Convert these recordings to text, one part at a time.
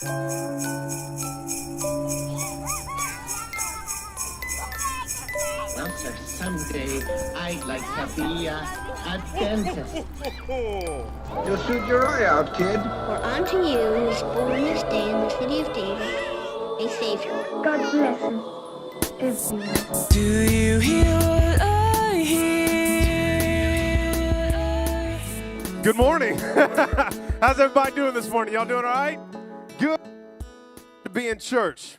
Well, sir, someday I'd like to be a dentist. You'll shoot your eye out, kid. For unto you is born this day in the city of David a Savior. God bless us, everyone. Do you hear what I hear? Good morning. How's everybody doing this morning? Y'all doing all right? Good to be in church.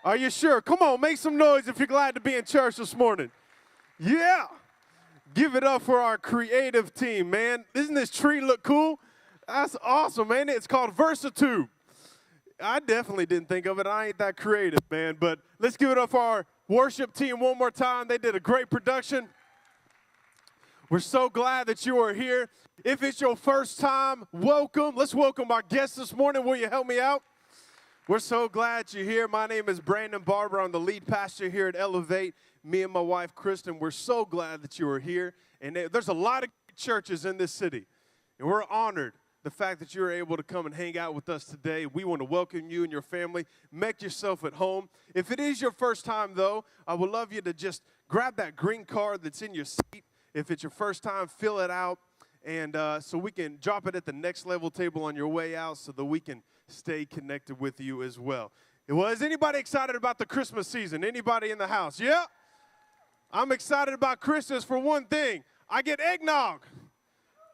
Are you sure? Come on, make some noise if you're glad to be in church this morning. Yeah. Give it up for our creative team, man. Doesn't this tree look cool? That's awesome, man. It's called VersaTube. I definitely didn't think of it. I ain't that creative, man. But let's give it up for our worship team one more time. They did a great production. We're so glad that you are here. If it's your first time, welcome. Let's welcome our guests this morning. Will you help me out? We're so glad you're here. My name is Brandon Barber. I'm the lead pastor here at Elevate. Me and my wife, Kristen, we're so glad that you are here. And there's a lot of churches in this city. And we're honored the fact that you're able to come and hang out with us today. We want to welcome you and your family. Make yourself at home. If it is your first time, though, I would love you to just grab that green card that's in your seat. If it's your first time, fill it out. And so we can drop it at the next level table on your way out so that we can stay connected with you as well. Well, is anybody excited about the Christmas season? Anybody in the house? Yeah? I'm excited about Christmas for one thing. I get eggnog.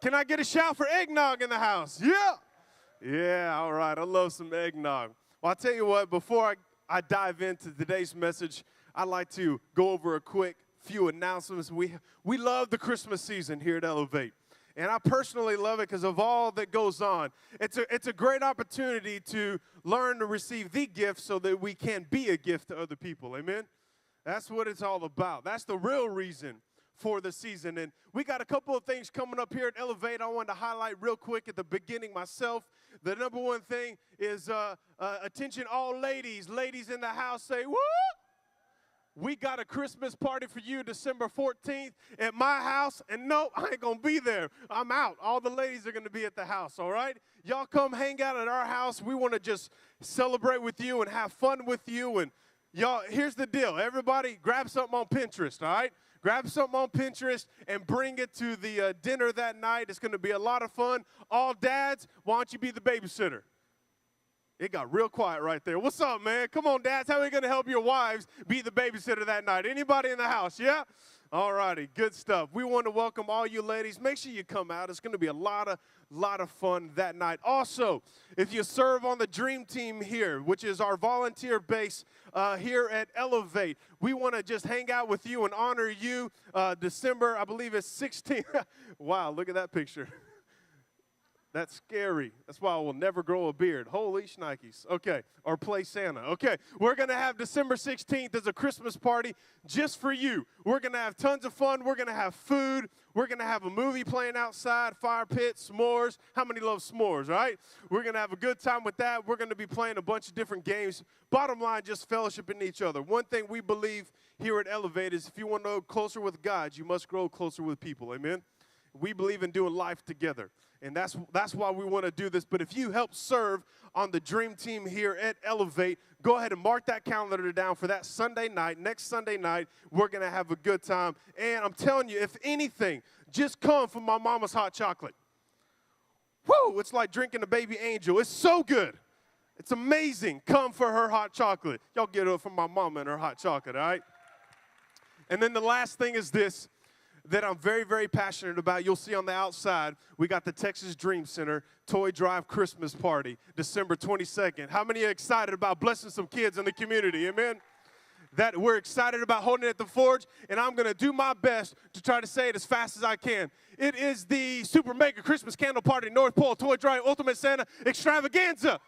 Can I get a shout for eggnog in the house? Yeah. Yeah, all right. I love some eggnog. Well, I'll tell you what, before I dive into today's message, I'd like to go over a quick few announcements. We love the Christmas season here at Elevate. And I personally love it because of all that goes on. It's a great opportunity to learn to receive the gift so that we can be a gift to other people. Amen? That's what it's all about. That's the real reason for the season. And we got a couple of things coming up here at Elevate I wanted to highlight real quick at the beginning myself. The number one thing is attention all ladies. Ladies in the house say, woo! We got a Christmas party for you December 14th at my house. And no, I ain't going to be there. I'm out. All the ladies are going to be at the house, all right? Y'all come hang out at our house. We want to just celebrate with you and have fun with you. And y'all, here's the deal. Everybody grab something on Pinterest, all right? Grab something on Pinterest and bring it to the dinner that night. It's going to be a lot of fun. All dads, why don't you be the babysitter? It got real quiet right there. What's up, man? Come on, dads. How are we going to help your wives be the babysitter that night? Anybody in the house? Yeah? All righty. Good stuff. We want to welcome all you ladies. Make sure you come out. It's going to be a lot of fun that night. Also, if you serve on the Dream Team here, which is our volunteer base here at Elevate, we want to just hang out with you and honor you December, I believe it's 16th. Wow, look at that picture. That's scary. That's why I will never grow a beard. Holy shnikes. Okay. Or play Santa. Okay. We're going to have December 16th as a Christmas party just for you. We're going to have tons of fun. We're going to have food. We're going to have a movie playing outside, fire pit, s'mores. How many love s'mores, right? We're going to have a good time with that. We're going to be playing a bunch of different games. Bottom line, just fellowshipping each other. One thing we believe here at Elevate is if you want to go closer with God, you must grow closer with people. Amen? We believe in doing life together. And that's why we want to do this. But if you help serve on the Dream Team here at Elevate, go ahead and mark that calendar down for that Sunday night. Next Sunday night, we're going to have a good time. And I'm telling you, if anything, just come for my mama's hot chocolate. Woo! It's like drinking a baby angel. It's so good. It's amazing. Come for her hot chocolate. Y'all get it from my mama and her hot chocolate, all right? And then the last thing is this that I'm very, very passionate about. You'll see on the outside, we got the Texas Dream Center Toy Drive Christmas Party, December 22nd. How many are excited about blessing some kids in the community? Amen? That we're excited about holding it at the Forge, and I'm going to do my best to try to say it as fast as I can. It is the Super Mega Christmas Candle Party North Pole Toy Drive Ultimate Santa Extravaganza.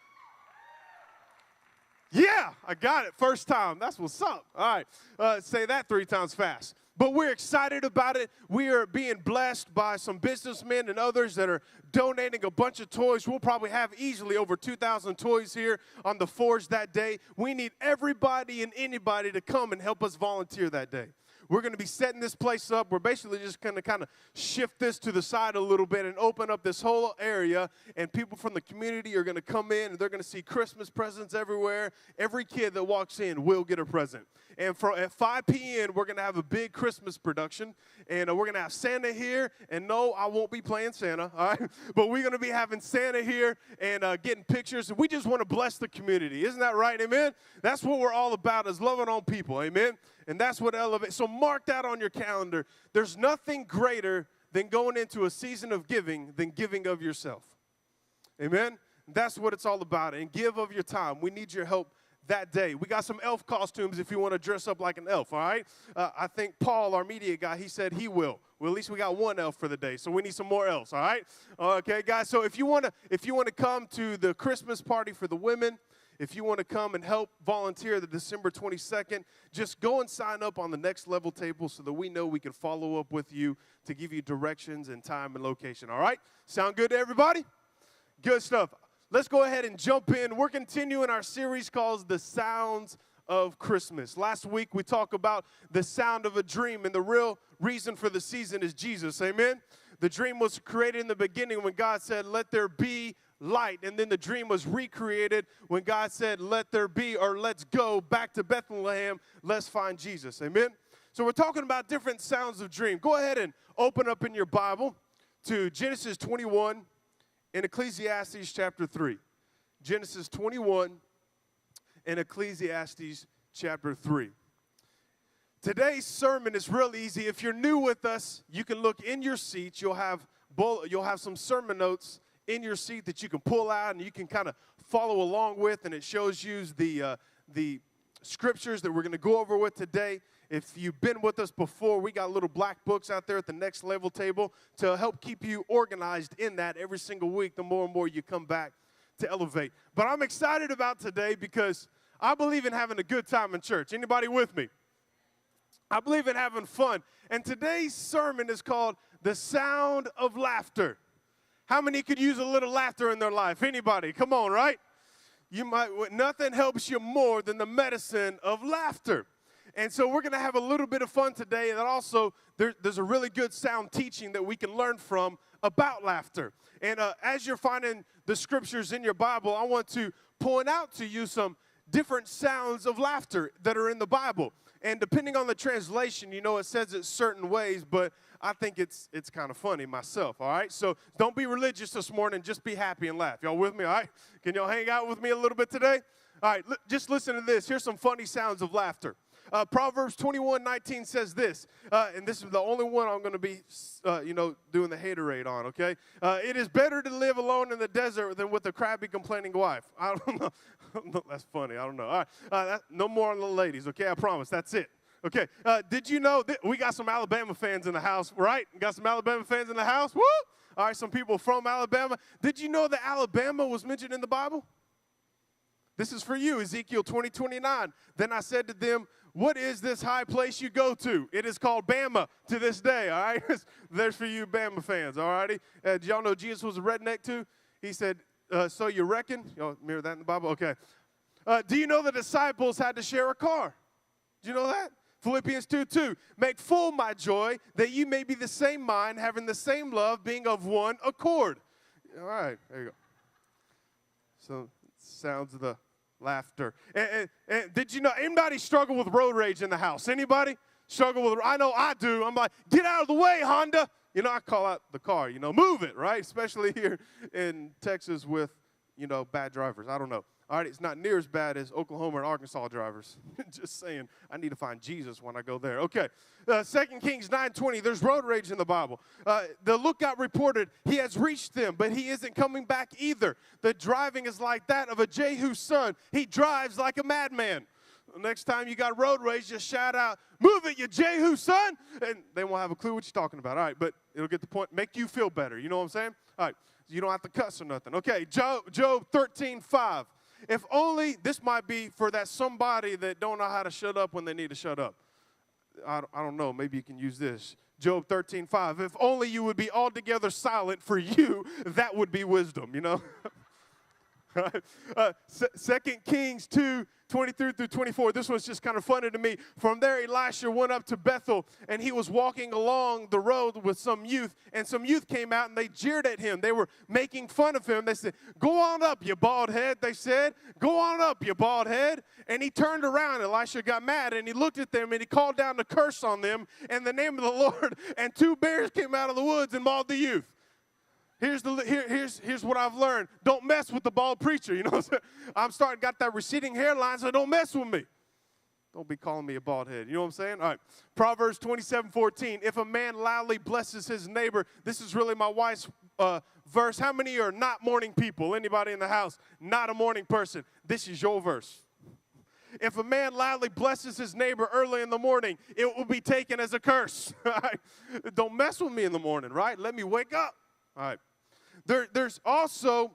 Yeah, I got it. First time. That's what's up. All right. Say that 3 times fast. But we're excited about it. We are being blessed by some businessmen and others that are donating a bunch of toys. We'll probably have easily over 2,000 toys here on the Forge that day. We need everybody and anybody to come and help us volunteer that day. we're going to be setting this place up. We're basically just going to kind of shift this to the side a little bit and open up this whole area, and people from the community are going to come in, and they're going to see Christmas presents everywhere. Every kid that walks in will get a present. And at 5 p.m., we're going to have a big Christmas production, and we're going to have Santa here. And no, I won't be playing Santa, all right? But we're going to be having Santa here and getting pictures. And we just want to bless the community. Isn't that right? Amen? That's what we're all about, is loving on people. Amen? And that's what elevates. So mark that on your calendar. There's nothing greater than going into a season of giving than giving of yourself. Amen? That's what it's all about. And give of your time. We need your help that day. We got some elf costumes if you want to dress up like an elf, all right? I think Paul, our media guy, he said he will. Well, at least we got one elf for the day, so we need some more elves, all right? Okay, guys, so if you want to come to the Christmas party for the women, if you want to come and help volunteer the December 22nd, just go and sign up on the Next Level table so that we know we can follow up with you to give you directions and time and location, all right? Sound good to everybody? Good stuff. Let's go ahead and jump in. We're continuing our series called The Sounds of Christmas. Last week, we talked about the sound of a dream, and the real reason for the season is Jesus, amen? The dream was created in the beginning when God said, let there be light, and then the dream was recreated when God said, let there be, or let's go back to Bethlehem, let's find Jesus, amen? So we're talking about different sounds of dream. Go ahead and open up in your Bible to Genesis 21 and Ecclesiastes chapter 3. Genesis 21 and Ecclesiastes chapter 3. Today's sermon is real easy. If you're new with us, you can look in your seat. You'll have some sermon notes in your seat that you can pull out and you can kind of follow along with, and it shows you the scriptures that we're going to go over with today. If you've been with us before, we got little black books out there at the Next Level table to help keep you organized in that every single week, the more and more you come back to Elevate. But I'm excited about today because I believe in having a good time in church. Anybody with me? I believe in having fun. And today's sermon is called The Sound of Laughter. How many could use a little laughter in their life? Anybody? Come on, right? Nothing helps you more than the medicine of laughter. And so we're going to have a little bit of fun today, and also there's a really good sound teaching that we can learn from about laughter. And as you're finding the scriptures in your Bible, I want to point out to you some different sounds of laughter that are in the Bible. And depending on the translation, you know, it says it certain ways, but I think it's kind of funny myself, all right? So don't be religious this morning. Just be happy and laugh. Y'all with me, all right? Can y'all hang out with me a little bit today? All right, just listen to this. Here's some funny sounds of laughter. Proverbs 21:19 says this, and this is the only one I'm going to be, doing the haterade on, okay? It is better to live alone in the desert than with a crabby, complaining wife. I don't know. That's funny. I don't know. All right, no more on the ladies, okay? I promise. That's it. Okay, did you know that we got some Alabama fans in the house, right? Got some Alabama fans in the house? Woo! All right, some people from Alabama. Did you know that Alabama was mentioned in the Bible? This is for you, Ezekiel 20:29. Then I said to them, what is this high place you go to? It is called Bama to this day, all right? There's for you Bama fans, all righty? Did y'all know Jesus was a redneck too? He said, so you reckon? Y'all mirror that in the Bible? Okay. Do you know the disciples had to share a car? Do you know that? Philippians 2:2. Make full my joy that you may be the same mind, having the same love, being of one accord. All right, there you go. So, sounds of the laughter. And did you know, anybody struggle with road rage in the house? Anybody struggle with, I know I do. I'm like, get out of the way, Honda. You know, I call out the car, move it, right? Especially here in Texas with, bad drivers. I don't know. All right, it's not near as bad as Oklahoma and Arkansas drivers. Just saying, I need to find Jesus when I go there. Okay, 2 Kings 9:20, there's road rage in the Bible. The lookout reported he has reached them, but he isn't coming back either. The driving is like that of a Jehu's son. He drives like a madman. Next time you got road rage, just shout out, move it, you Jehu son, and they won't have a clue what you're talking about. All right, but it'll get the point, make you feel better. You know what I'm saying? All right, you don't have to cuss or nothing. Okay, Job 13:5. If only, this might be for that somebody that don't know how to shut up when they need to shut up. I don't know, maybe you can use this. Job 13:5. If only you would be altogether silent, for you, that would be wisdom, 2 Kings 2:23 through 24. This one's just kind of funny to me. From there, Elisha went up to Bethel, and he was walking along the road with some youth, and some youth came out, and they jeered at him. They were making fun of him. They said, "Go on up, you bald head," they said. "Go on up, you bald head." And he turned around. Elisha got mad, and he looked at them, and he called down a curse on them in the name of the Lord, and 2 bears came out of the woods and mauled the youth. Here's what I've learned. Don't mess with the bald preacher. You know what I'm saying? got that receding hairline, so don't mess with me. Don't be calling me a bald head. You know what I'm saying? All right. Proverbs 27:14. If a man loudly blesses his neighbor, this is really my wife's verse. How many are not morning people? Anybody in the house not a morning person? This is your verse. If a man loudly blesses his neighbor early in the morning, it will be taken as a curse. Don't mess with me in the morning, right? Let me wake up. All right. There's also,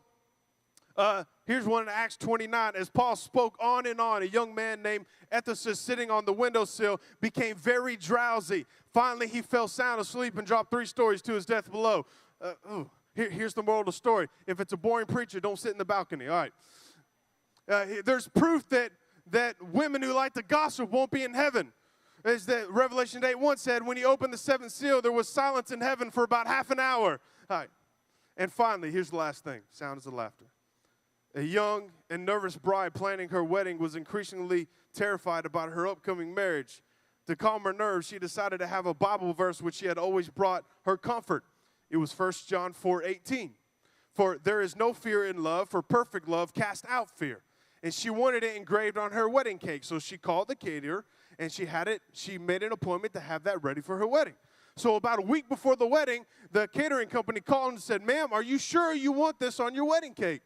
here's one in Acts 29. As Paul spoke on and on, a young man named Ephesus sitting on the windowsill became very drowsy. Finally, he fell sound asleep and dropped 3 stories to his death below. Here's the moral of the story. If it's a boring preacher, don't sit in the balcony. All right. There's proof that women who like to gossip won't be in heaven. As that Revelation 8:1 said, when he opened the 7th seal, there was silence in heaven for about half an hour. All right. And finally, here's the last thing, sounds of laughter. A young and nervous bride planning her wedding was increasingly terrified about her upcoming marriage. To calm her nerves, she decided to have a Bible verse which she had always brought her comfort. It was 1 John 4:18. For there is no fear in love, for perfect love casts out fear. And she wanted it engraved on her wedding cake. So she called the caterer, and she made an appointment to have that ready for her wedding. So about a week before the wedding, the catering company called and said, "Ma'am, are you sure you want this on your wedding cake?"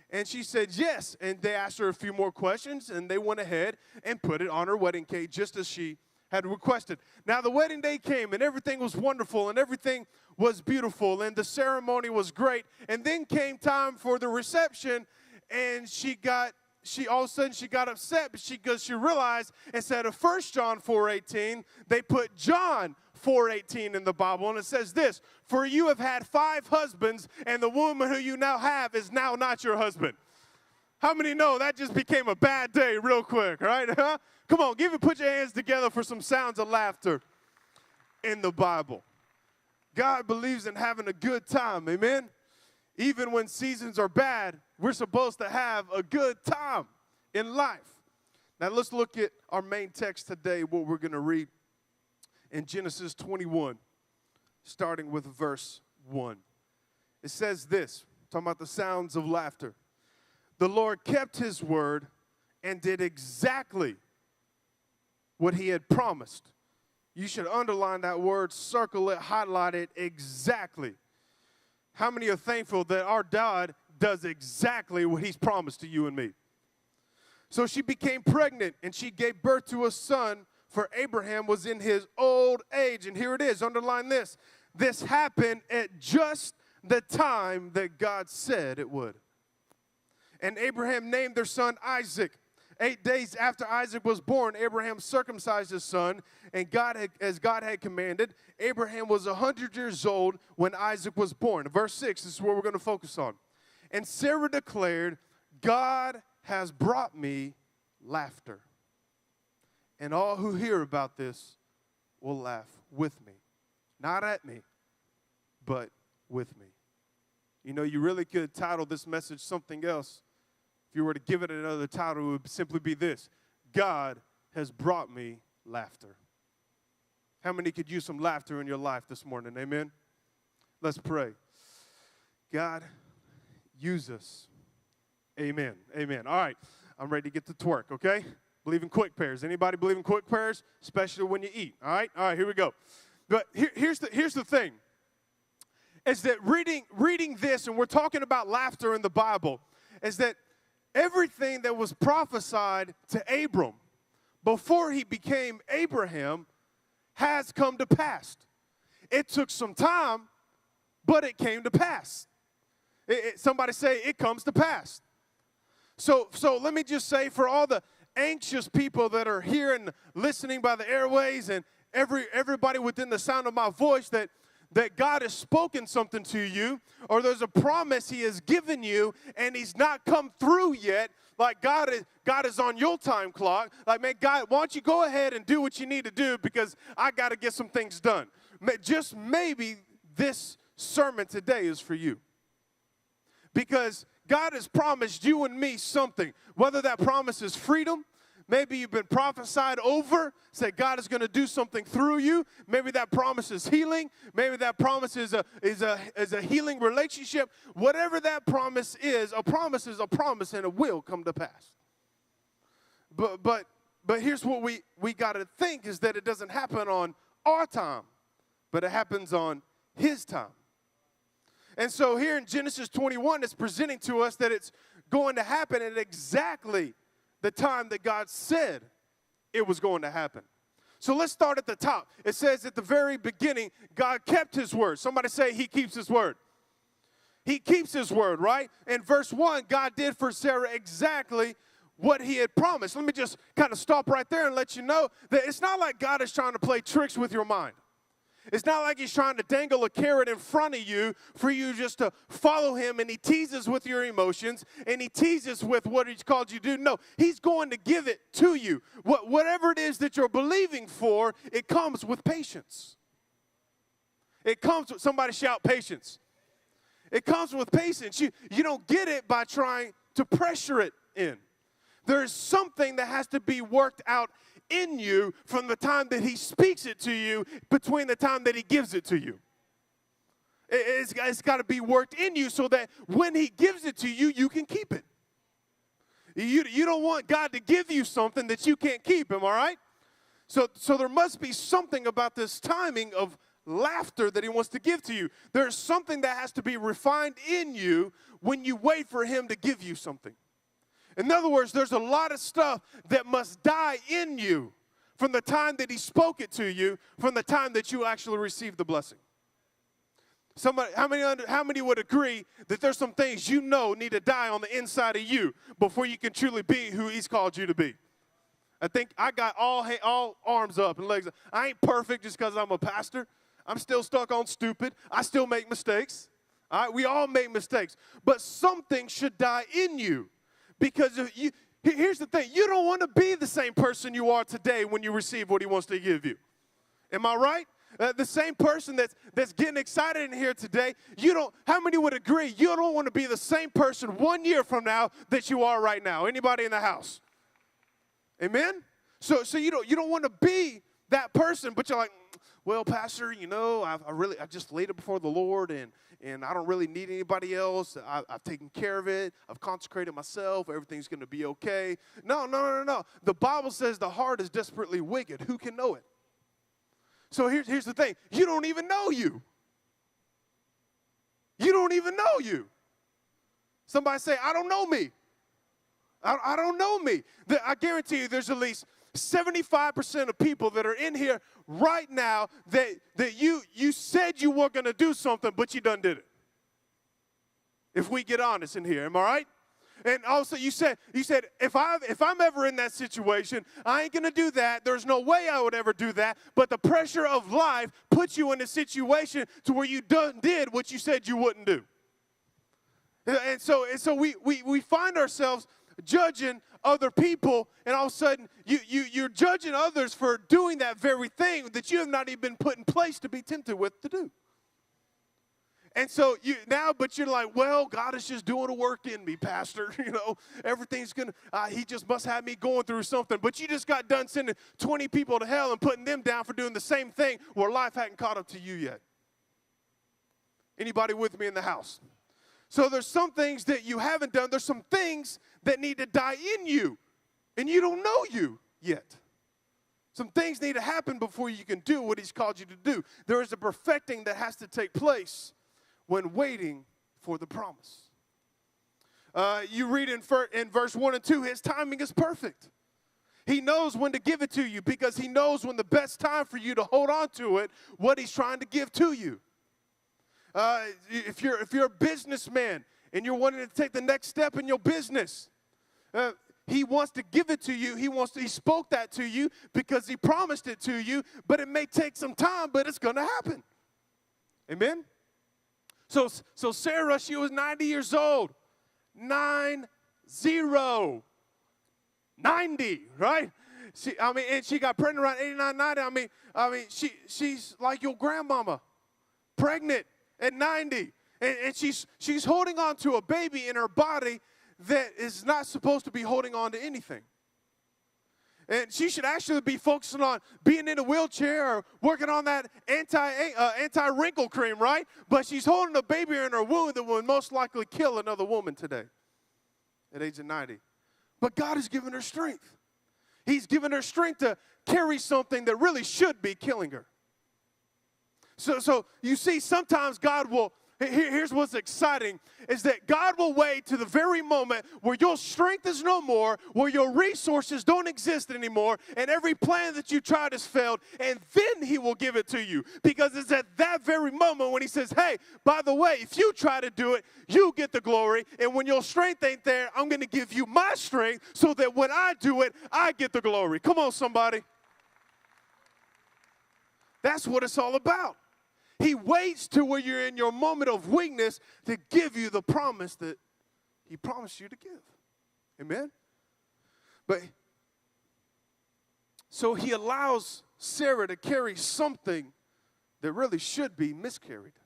And she said, "Yes." And they asked her a few more questions, and they went ahead and put it on her wedding cake just as she had requested. Now the wedding day came, and everything was wonderful, and everything was beautiful, and the ceremony was great. And then came time for the reception, and all of a sudden she got upset because she realized instead of 1 John 4:18, they put John 4:18 in the Bible, and it says this: "For you have had 5 husbands, and the woman who you now have is now not your husband." How many know that just became a bad day real quick, right? Come on, put your hands together for some sounds of laughter in the Bible. God believes in having a good time, amen? Even when seasons are bad, we're supposed to have a good time in life. Now let's look at our main text today, what we're going to read in Genesis 21, starting with verse 1. It says this, talking about the sounds of laughter. The Lord kept his word and did exactly what he had promised. You should underline that word, circle it, highlight it, exactly. How many are thankful that our God does exactly what he's promised to you and me? So she became pregnant, and she gave birth to a son, for Abraham was in his old age. And here it is, underline this. This happened at just the time that God said it would. And Abraham named their son Isaac. 8 days after Isaac was born, Abraham circumcised his son, and as God had commanded. Abraham was 100 years old when Isaac was born. Verse 6, this is where we're going to focus on. And Sarah declared, "God has brought me laughter. And all who hear about this will laugh with me." Not at me, but with me. You know, you really could title this message something else. If you were to give it another title, it would simply be this: God has brought me laughter. How many could use some laughter in your life this morning? Amen? Let's pray. God, use us. Amen. Amen. All right. I'm ready to get to twerk, okay? Believe in quick prayers. Anybody believe in quick prayers? Especially when you eat, all right? All right, here we go. But here's the thing, is that reading this, and we're talking about laughter in the Bible, is that everything that was prophesied to Abram before he became Abraham has come to pass. It took some time, but it came to pass. Somebody say, it comes to pass. So let me just say, for all the anxious people that are here and listening by the airways, and everybody within the sound of my voice, that that God has spoken something to you, or there's a promise he has given you and he's not come through yet, like God is on your time clock, like, man, God, why don't you go ahead and do what you need to do because I got to get some things done. Just maybe this sermon today is for you. Because God has promised you and me something, whether that promise is freedom. Maybe you've been prophesied over, said God is going to do something through you. Maybe that promise is healing. Maybe that promise is a healing relationship. Whatever that promise is a promise and it will come to pass. But here's what we got to think is that it doesn't happen on our time, but it happens on his time. And so here in Genesis 21, it's presenting to us that it's going to happen at exactly the time that God said it was going to happen. So let's start at the top. It says at the very beginning, God kept his word. Somebody say he keeps his word. He keeps his word, right? In verse 1, God did for Sarah exactly what he had promised. Let me just kind of stop right there and let you know that it's not like God is trying to play tricks with your mind. It's not like he's trying to dangle a carrot in front of you for you just to follow him, and he teases with your emotions, and he teases with what he's called you to do. No, he's going to give it to you. Whatever it is that you're believing for, it comes with patience. It comes with, somebody shout patience. It comes with patience. You don't get it by trying to pressure it in. There's something that has to be worked out in you from the time that he speaks it to you between the time that he gives it to you. It's got to be worked in you so that when he gives it to you, you can keep it. You don't want God to give you something that you can't keep, am I right? So there must be something about this timing of laughter that he wants to give to you. There's something that has to be refined in you when you wait for him to give you something. In other words, there's a lot of stuff that must die in you from the time that he spoke it to you, from the time that you actually received the blessing. Somebody, how many would agree that there's some things you know need to die on the inside of you before you can truly be who he's called you to be? I think I got all arms up and legs up. I ain't perfect just because I'm a pastor. I'm still stuck on stupid. I still make mistakes. All right? We all make mistakes. But something should die in you. Because here's the thing, you don't want to be the same person you are today when you receive what he wants to give you. Am I right? The same person that's getting excited in here today, how many would agree you don't want to be the same person 1 year from now that you are right now? Anybody in the house? Amen? So you don't want to be that person, but you're like, well, Pastor, I just laid it before the Lord, and I don't really need anybody else. I've taken care of it. I've consecrated myself. Everything's going to be okay. No. The Bible says the heart is desperately wicked. Who can know it? So here's the thing. You don't even know you. You don't even know you. Somebody say, I don't know me. I don't know me. I guarantee you there's at least 75% of people that are in here right now that you said you were going to do something, but you done did it. If we get honest in here, am I right? And also you said if I'm ever in that situation, I ain't going to do that. There's no way I would ever do that. But the pressure of life puts you in a situation to where you did what you said you wouldn't do. And so we find ourselves judging other people, and all of a sudden you're judging others for doing that very thing that you have not even been put in place to be tempted with to do. And so but you're like, well, God is just doing a work in me, Pastor. Everything's he just must have me going through something. But you just got done sending 20 people to hell and putting them down for doing the same thing where life hadn't caught up to you yet. Anybody with me in the house? So there's some things that you haven't done. There's some things that need to die in you, and you don't know you yet. Some things need to happen before you can do what he's called you to do. There is a perfecting that has to take place when waiting for the promise. You read in verse 1 and 2, his timing is perfect. He knows when to give it to you because he knows when the best time for you to hold on to it, what he's trying to give to you. If you're a businessman and you're wanting to take the next step in your business, he wants to give it to you. He spoke that to you because he promised it to you, but it may take some time, but it's going to happen. Amen? So Sarah, she was 90 years old. 90. 90, right? And she got pregnant around 89, 90. She's like your grandmama, pregnant at 90. And she's holding on to a baby in her body that is not supposed to be holding on to anything. And she should actually be focusing on being in a wheelchair or working on that anti-wrinkle cream, right? But she's holding a baby in her womb that will most likely kill another woman today at age of 90. But God has given her strength. He's given her strength to carry something that really should be killing her. So you see, sometimes God will, here's what's exciting, is that God will wait to the very moment where your strength is no more, where your resources don't exist anymore, and every plan that you tried has failed, and then he will give it to you. Because it's at that very moment when he says, hey, by the way, if you try to do it, you get the glory, and when your strength ain't there, I'm going to give you my strength so that when I do it, I get the glory. Come on, somebody. That's what it's all about. He waits to where you're in your moment of weakness to give you the promise that he promised you to give. Amen? But so he allows Sarah to carry something that really should be miscarried.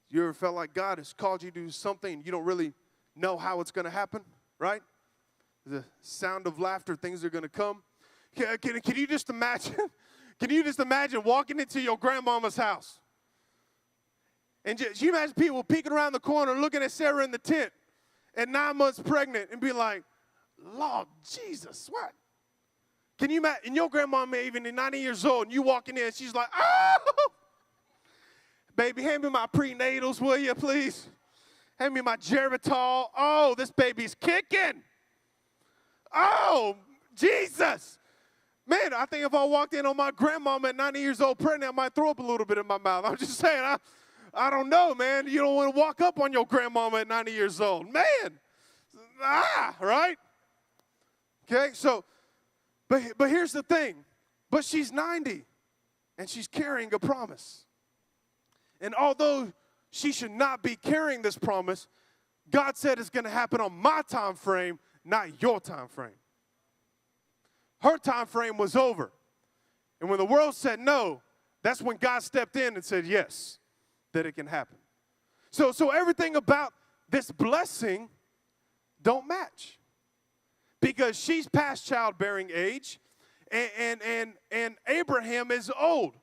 You ever felt like God has called you to do something and you don't really know how it's going to happen, right? The sound of laughter, things are going to come. Can you just imagine? Can you just imagine walking into your grandmama's house? And just, you imagine people peeking around the corner looking at Sarah in the tent at 9 months pregnant and be like, Lord Jesus, what? Can you imagine? And your grandma may even be 90 years old and you walking in and she's like, oh, baby, hand me my prenatals, will you, please? Hand me my Geritol. Oh, this baby's kicking. Oh, Jesus. Man, I think if I walked in on my grandmama at 90 years old pregnant, I might throw up a little bit in my mouth. I'm just saying, I don't know, man. You don't want to walk up on your grandmama at 90 years old. Man, right? Okay, so, but here's the thing. But she's 90, and she's carrying a promise. And although she should not be carrying this promise, God said it's going to happen on my time frame, not your time frame. Her time frame was over. And when the world said no, that's when God stepped in and said yes, that it can happen. So everything about this blessing don't match. Because she's past childbearing age and Abraham is old.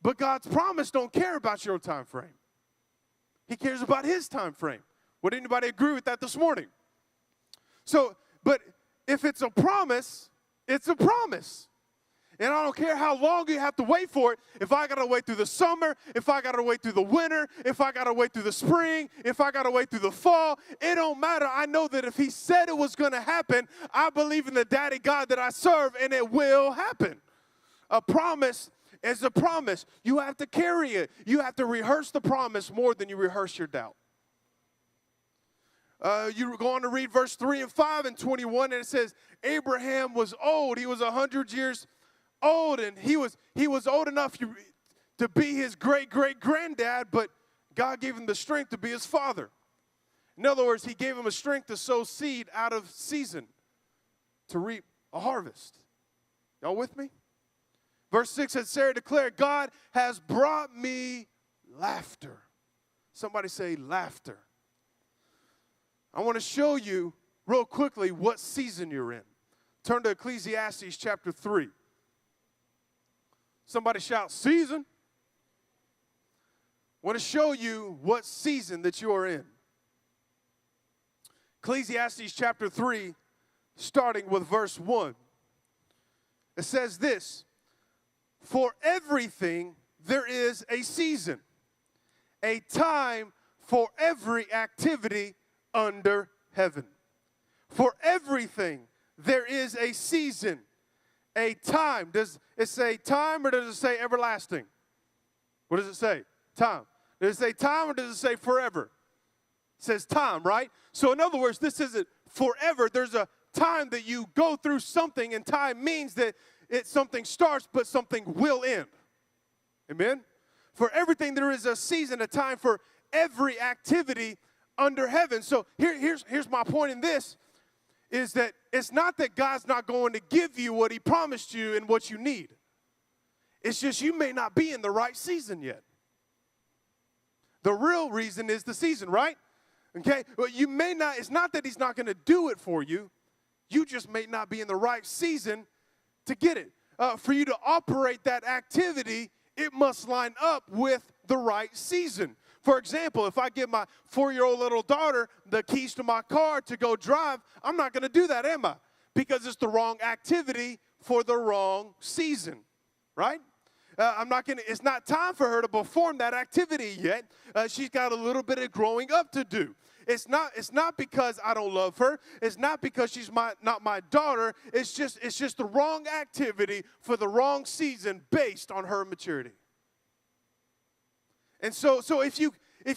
But God's promise don't care about your time frame. He cares about his time frame. Would anybody agree with that this morning? So, but if it's a promise, it's a promise. And I don't care how long you have to wait for it. If I got to wait through the summer, if I got to wait through the winter, if I got to wait through the spring, if I got to wait through the fall, it don't matter. I know that if he said it was going to happen, I believe in the daddy God that I serve, and it will happen. A promise is a promise. You have to carry it. You have to rehearse the promise more than you rehearse your doubt. You go on to read verse 3 and 5 and 21, and it says, Abraham was old. He was 100 years old, and he was old enough to be his great-great-granddad, but God gave him the strength to be his father. In other words, he gave him a strength to sow seed out of season, to reap a harvest. Y'all with me? Verse 6 says, Sarah declared, God has brought me laughter. Somebody say laughter. I want to show you real quickly what season you're in. Turn to Ecclesiastes chapter 3. Somebody shout, season. I want to show you what season that you are in. Ecclesiastes chapter 3, starting with verse 1. It says this, for everything there is a season, a time for every activity under heaven. For everything there is a season, a time. Does it say time or does it say everlasting? What does it say? Time. Does it say time or does it say forever? It says time, right? So in other words, this isn't forever. There's a time that you go through something, and time means that something starts but something will end. Amen? For everything there is a season, a time for every activity under heaven. So here's my point in this, is that it's not that God's not going to give you what he promised you and what you need. It's just you may not be in the right season yet. The real reason is the season, right? Okay? Well, you may not, it's not that he's not going to do it for you. You just may not be in the right season to get it. For you to operate that activity, it must line up with the right season. For example, if I give my 4-year-old little daughter the keys to my car to go drive, I'm not going to do that, am I? Because it's the wrong activity for the wrong season, right? It's not time for her to perform that activity yet. She's got a little bit of growing up to do. It's not because I don't love her. It's not because she's not my daughter. It's just the wrong activity for the wrong season based on her maturity. And so if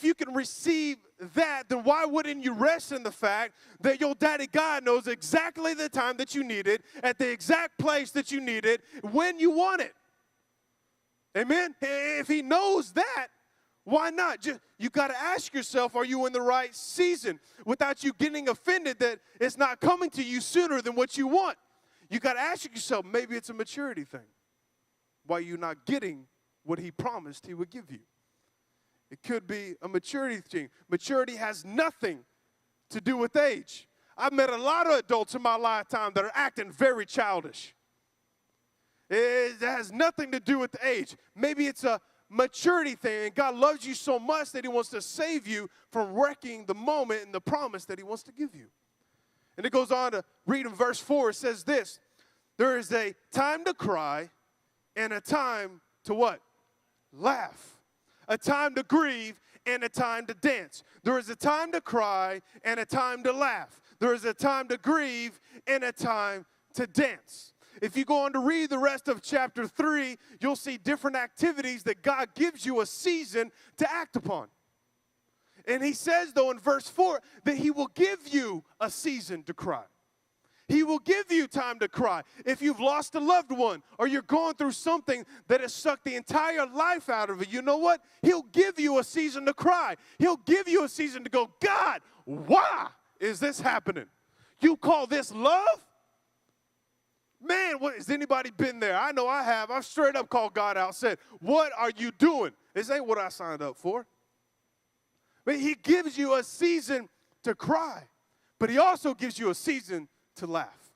you can receive that, then why wouldn't you rest in the fact that your daddy God knows exactly the time that you need it, at the exact place that you need it, when you want it? Amen? If he knows that, why not? You got to ask yourself, are you in the right season? Without you getting offended that it's not coming to you sooner than what you want. You got to ask yourself, maybe it's a maturity thing. Why you're not getting what he promised he would give you. It could be a maturity thing. Maturity has nothing to do with age. I've met a lot of adults in my lifetime that are acting very childish. It has nothing to do with age. Maybe it's a maturity thing, and God loves you so much that he wants to save you from wrecking the moment and the promise that he wants to give you. And it goes on to read in verse 4. It says this: there is a time to cry and a time to what? Laugh. A time to grieve and a time to dance. There is a time to cry and a time to laugh. There is a time to grieve and a time to dance. If you go on to read the rest of chapter 3, you'll see different activities that God gives you a season to act upon. And he says, though, in verse 4, that he will give you a season to cry. He will give you time to cry. If you've lost a loved one or you're going through something that has sucked the entire life out of you, you know what? He'll give you a season to cry. He'll give you a season to go, God, why is this happening? You call this love? Man, has anybody been there? I know I have. I've straight up called God out, said, what are you doing? This ain't what I signed up for. But he gives you a season to cry, but he also gives you a season to laugh.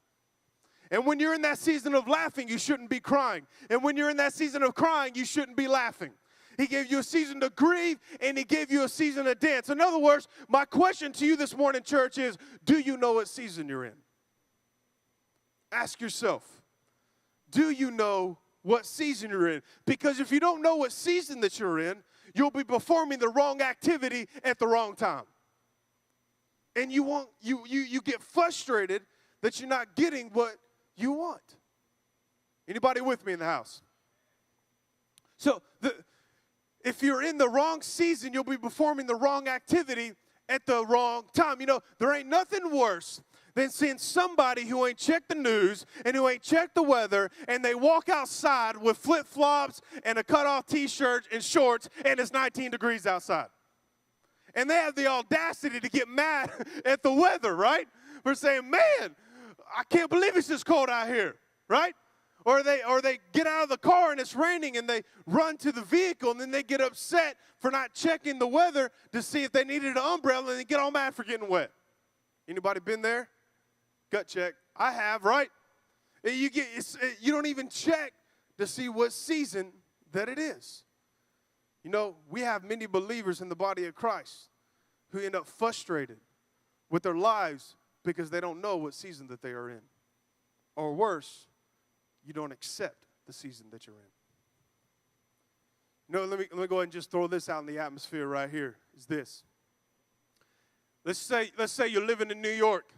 And when you're in that season of laughing, you shouldn't be crying. And when you're in that season of crying, you shouldn't be laughing. He gave you a season to grieve, and he gave you a season to dance. In other words, my question to you this morning, church, is, do you know what season you're in? Ask yourself, do you know what season you're in? Because if you don't know what season that you're in, you'll be performing the wrong activity at the wrong time. And you get frustrated that you're not getting what you want. Anybody with me in the house? So if you're in the wrong season, you'll be performing the wrong activity at the wrong time. You know, there ain't nothing worse than seeing somebody who ain't checked the news and who ain't checked the weather, and they walk outside with flip-flops and a cut-off T-shirt and shorts, and it's 19 degrees outside. And they have the audacity to get mad at the weather, right? For saying, man, I can't believe it's this cold out here, right? Or they get out of the car and it's raining and they run to the vehicle, and then they get upset for not checking the weather to see if they needed an umbrella, and they get all mad for getting wet. Anybody been there? Gut check. I have, right? You don't even check to see what season that it is. You know, we have many believers in the body of Christ who end up frustrated with their lives because they don't know what season that they are in. Or worse, you don't accept the season that you're in. No, let me go ahead and just throw this out in the atmosphere right here. Is this. Let's say you're living in New York.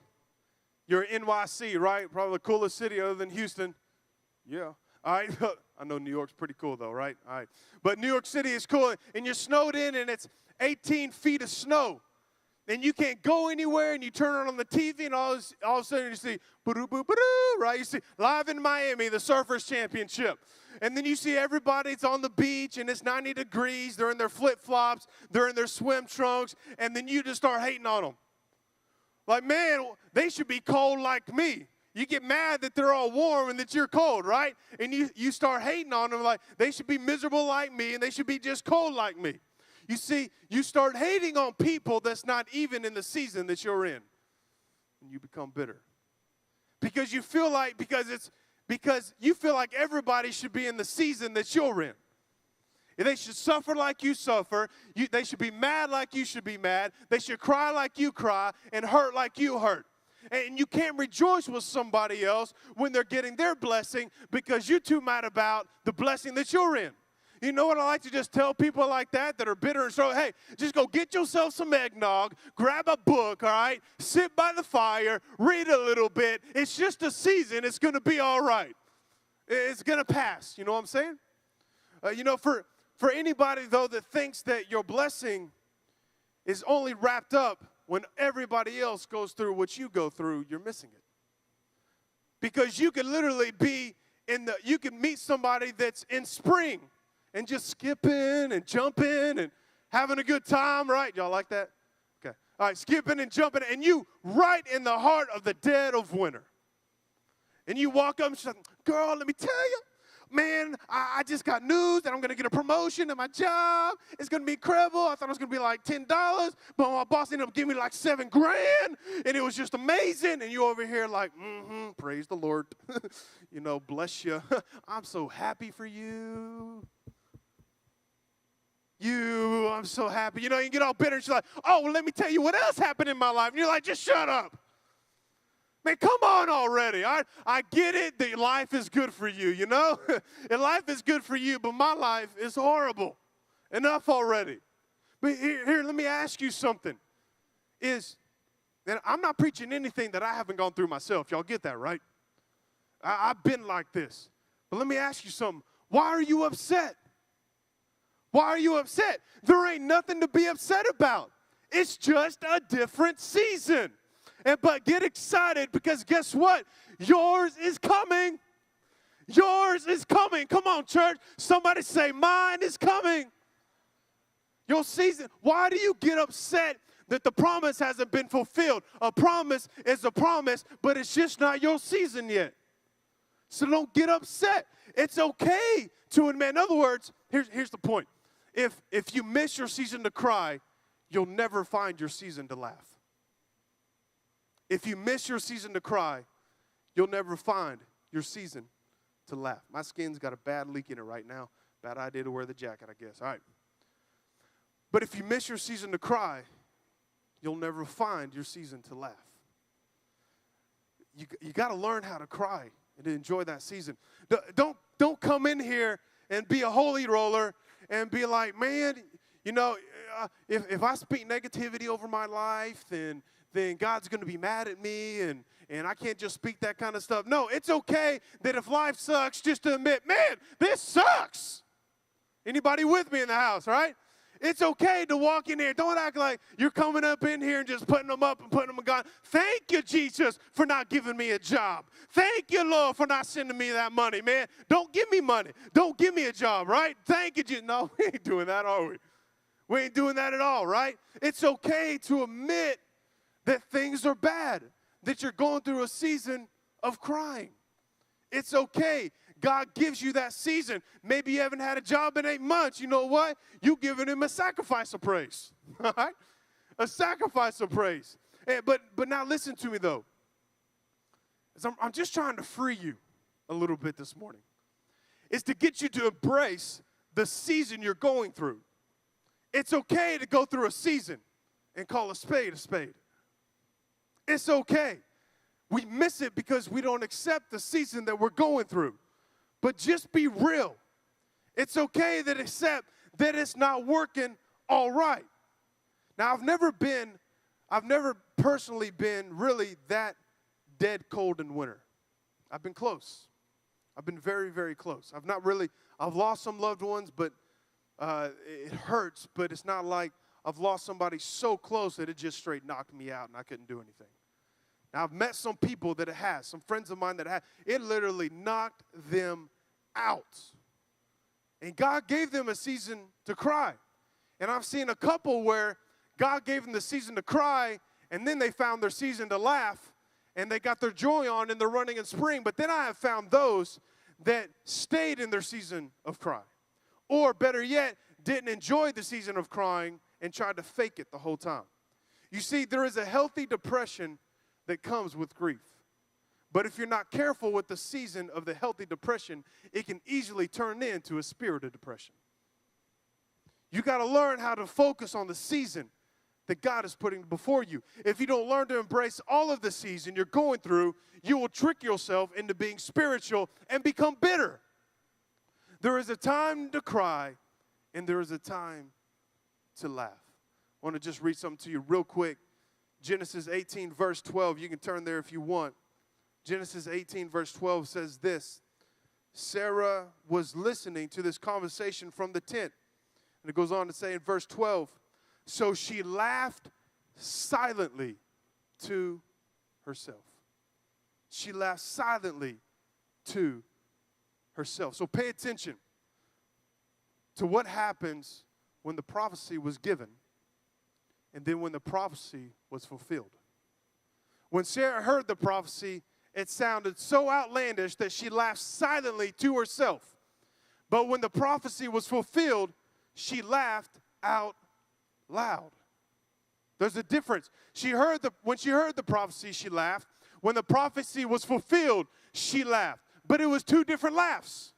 You're in NYC, right? Probably the coolest city other than Houston. Yeah. All right. I know New York's pretty cool, though, right? All right. But New York City is cool, and you're snowed in, and it's 18 feet of snow. and you can't go anywhere, and you turn on the TV, and all of a sudden you see, boo-doo, right? You see, live in Miami, the Surfers Championship. And then you see everybody's on the beach, and it's 90 degrees. They're in their flip-flops. They're in their swim trunks. And then you just start hating on them. Like, man, they should be cold like me. You get mad that they're all warm and that you're cold, right? And you start hating on them like they should be miserable like me, and they should be just cold like me. You see, you start hating on people that's not even in the season that you're in. And you become bitter. Because you feel like, because you feel like everybody should be in the season that you're in. They should suffer like you suffer. They should be mad like you should be mad. They should cry like you cry and hurt like you hurt. And you can't rejoice with somebody else when they're getting their blessing because you're too mad about the blessing that you're in. You know what I like to just tell people like that are bitter and so, hey, just go get yourself some eggnog, grab a book, all right, sit by the fire, read a little bit. It's just a season. It's going to be all right. It's going to pass. You know what I'm saying? For anybody, though, that thinks that your blessing is only wrapped up when everybody else goes through what you go through, you're missing it. Because you could literally be you can meet somebody that's in spring and just skipping and jumping and having a good time, right? Y'all like that? Okay. All right, skipping and jumping, and you right in the heart of the dead of winter. And you walk up and she's like, girl, let me tell you, man, I just got news that I'm going to get a promotion at my job. It's going to be incredible. I thought it was going to be like $10, but my boss ended up giving me like $7,000, and it was just amazing. And you over here like, praise the Lord. Bless you. I'm so happy for you. I'm so happy. You get all bitter, and she's like, oh, well, let me tell you what else happened in my life. And you're like, just shut up. Man, come on already. I get it that life is good for you, and life is good for you, but my life is horrible. Enough already. But here, let me ask you something. That I'm not preaching anything that I haven't gone through myself. Y'all get that, right? I've been like this. But let me ask you something. Why are you upset? Why are you upset? There ain't nothing to be upset about. It's just a different season. But get excited because guess what? Yours is coming. Yours is coming. Come on, church. Somebody say, mine is coming. Your season. Why do you get upset that the promise hasn't been fulfilled? A promise is a promise, but it's just not your season yet. So don't get upset. It's okay to admit. In other words, here's the point. If you miss your season to cry, you'll never find your season to laugh. If you miss your season to cry, you'll never find your season to laugh. My skin's got a bad leak in it right now. Bad idea to wear the jacket, I guess. All right. But if you miss your season to cry, you'll never find your season to laugh. You got to learn how to cry and to enjoy that season. Don't come in here and be a holy roller and be like, man, if I speak negativity over my life, then God's going to be mad at me, and I can't just speak that kind of stuff. No, it's okay that if life sucks, just to admit, man, this sucks. Anybody with me in the house, right? It's okay to walk in here. Don't act like you're coming up in here and just putting them up and putting them in God. Thank you, Jesus, for not giving me a job. Thank you, Lord, for not sending me that money, man. Don't give me money. Don't give me a job, right? Thank you, Jesus. No, we ain't doing that, are we? We ain't doing that at all, right? It's okay to admit that things are bad, that you're going through a season of crying. It's okay. God gives you that season. Maybe you haven't had a job in 8 months. You know what? You're giving him a sacrifice of praise. All right? A sacrifice of praise. But now listen to me, though. I'm just trying to free you a little bit this morning. It's to get you to embrace the season you're going through. It's okay to go through a season and call a spade a spade. It's okay. We miss it because we don't accept the season that we're going through. But just be real. It's okay to accept that it's not working all right. Now, I've never personally been really that dead cold in winter. I've been close. I've been very, very close. I've lost some loved ones, but it hurts, but it's not like I've lost somebody so close that it just straight knocked me out and I couldn't do anything. Now, I've met some people that it has, some friends of mine that have. It literally knocked them out. And God gave them a season to cry. And I've seen a couple where God gave them the season to cry, and then they found their season to laugh, and they got their joy on, and they're running in spring. But then I have found those that stayed in their season of cry. Or better yet, didn't enjoy the season of crying and tried to fake it the whole time. You see, there is a healthy depression that comes with grief. But if you're not careful with the season of the healthy depression, it can easily turn into a spirit of depression. You got to learn how to focus on the season that God is putting before you. If you don't learn to embrace all of the season you're going through, you will trick yourself into being spiritual and become bitter. There is a time to cry, and there is a time to laugh. I want to just read something to you real quick. Genesis 18, verse 12. You can turn there if you want. Genesis 18, verse 12 says this. Sarah was listening to this conversation from the tent. And it goes on to say in verse 12, so she laughed silently to herself. She laughed silently to herself. So pay attention to what happens when the prophecy was given and then when the prophecy was fulfilled. When Sarah heard the prophecy, it sounded so outlandish that she laughed silently to herself. But when the prophecy was fulfilled, she laughed out loud. There's a difference. When she heard the prophecy, she laughed. When the prophecy was fulfilled, she laughed. But it was two different laughs.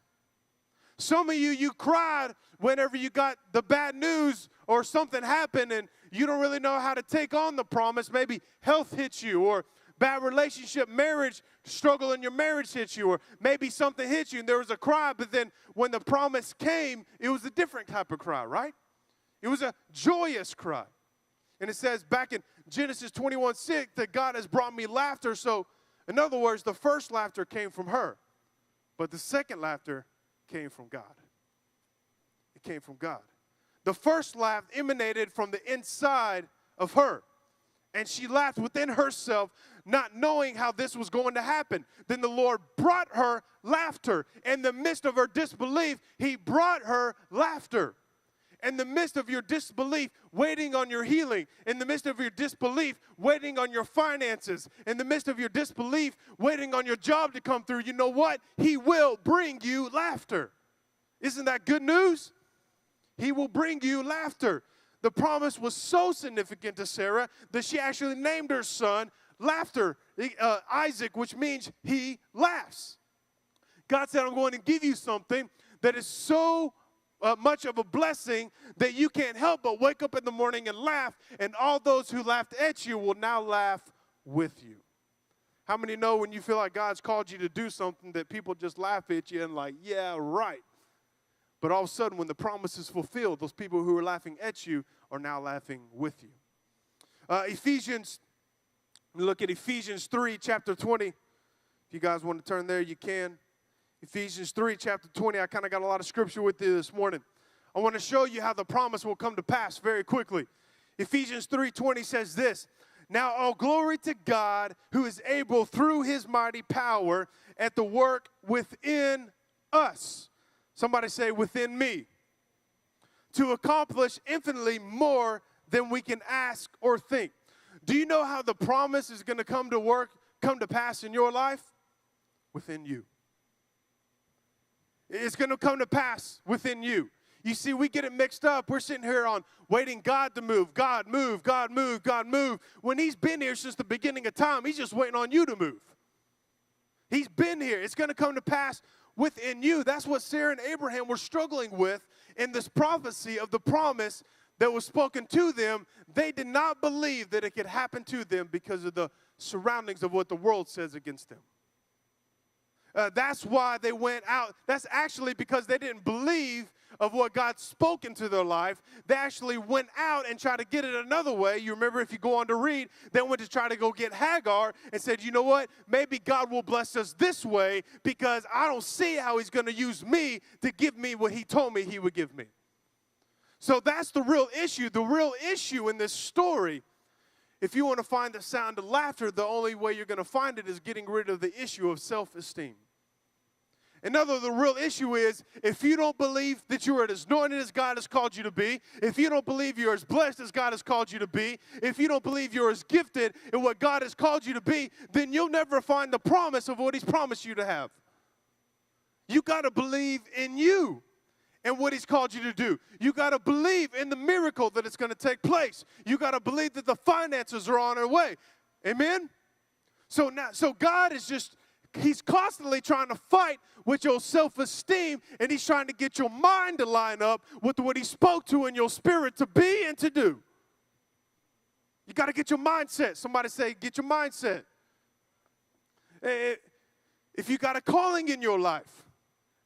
Some of you cried whenever you got the bad news or something happened and you don't really know how to take on the promise. Maybe health hits you, or bad relationship, marriage, struggle in your marriage hits you, or maybe something hits you and there was a cry, but then when the promise came, it was a different type of cry, right? It was a joyous cry. And it says back in Genesis 21:6 that God has brought me laughter. So, in other words, the first laughter came from her, but the second laughter came from God. It came from God. The first laugh emanated from the inside of her, and she laughed within herself, not knowing how this was going to happen. Then the Lord brought her laughter. In the midst of her disbelief, He brought her laughter. In the midst of your disbelief, waiting on your healing. In the midst of your disbelief, waiting on your finances. In the midst of your disbelief, waiting on your job to come through. You know what? He will bring you laughter. Isn't that good news? He will bring you laughter. The promise was so significant to Sarah that she actually named her son Laughter, Isaac, which means he laughs. God said, I'm going to give you something that is so much of a blessing that you can't help but wake up in the morning and laugh, and all those who laughed at you will now laugh with you. How many know when you feel like God's called you to do something that people just laugh at you and like, yeah, right. But all of a sudden, when the promise is fulfilled, those people who are laughing at you are now laughing with you. Look at Ephesians 3, chapter 20. If you guys want to turn there, you can. Ephesians 3, chapter 20. I kind of got a lot of scripture with you this morning. I want to show you how the promise will come to pass very quickly. Ephesians 3:20 says this. Now all glory to God, who is able through His mighty power at the work within us. Somebody say, within me. To accomplish infinitely more than we can ask or think. Do you know how the promise is going to come to pass in your life? Within you. It's going to come to pass within you. You see, we get it mixed up. We're sitting here on waiting God to move. God move, God move, God move. When He's been here since the beginning of time, He's just waiting on you to move. He's been here. It's going to come to pass within you. That's what Sarah and Abraham were struggling with in this prophecy of the promise that was spoken to them. They did not believe that it could happen to them because of the surroundings of what the world says against them. That's why they went out. That's actually because they didn't believe of what God spoke into their life. They actually went out and tried to get it another way. You remember, if you go on to read, they went to try to go get Hagar and said, you know what, maybe God will bless us this way because I don't see how He's going to use me to give me what He told me He would give me. So that's the real issue. The real issue in this story, if you want to find the sound of laughter, the only way you're going to find it is getting rid of the issue of self-esteem. In other words, the real issue is if you don't believe that you are as anointed as God has called you to be, if you don't believe you're as blessed as God has called you to be, if you don't believe you're as gifted in what God has called you to be, then you'll never find the promise of what he's promised you to have. You got to believe in you and what he's called you to do. You got to believe in the miracle that it's going to take place. You got to believe that the finances are on their way. Amen? So God is just, he's constantly trying to fight with your self-esteem, and he's trying to get your mind to line up with what he spoke to in your spirit to be and to do. You got to get your mindset. Somebody say, get your mindset. If you got a calling in your life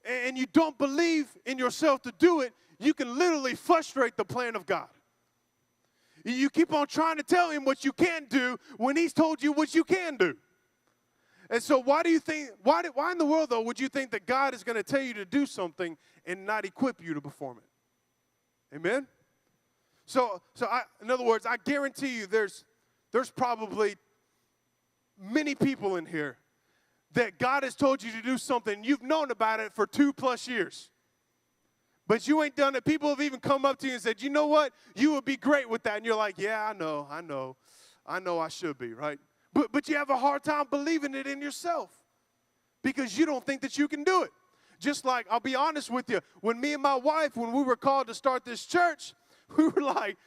and you don't believe in yourself to do it, you can literally frustrate the plan of God. You keep on trying to tell him what you can't do when he's told you what you can do. And so why do you think, why in the world, though, would you think that God is going to tell you to do something and not equip you to perform it? Amen? In other words, I guarantee you there's probably many people in here that God has told you to do something. You've known about it for 2+ years. But you ain't done it. People have even come up to you and said, you know what? You would be great with that. And you're like, yeah, I know I should be, right? But you have a hard time believing it in yourself because you don't think that you can do it. Just like, I'll be honest with you, when me and my wife, when we were called to start this church, we were like,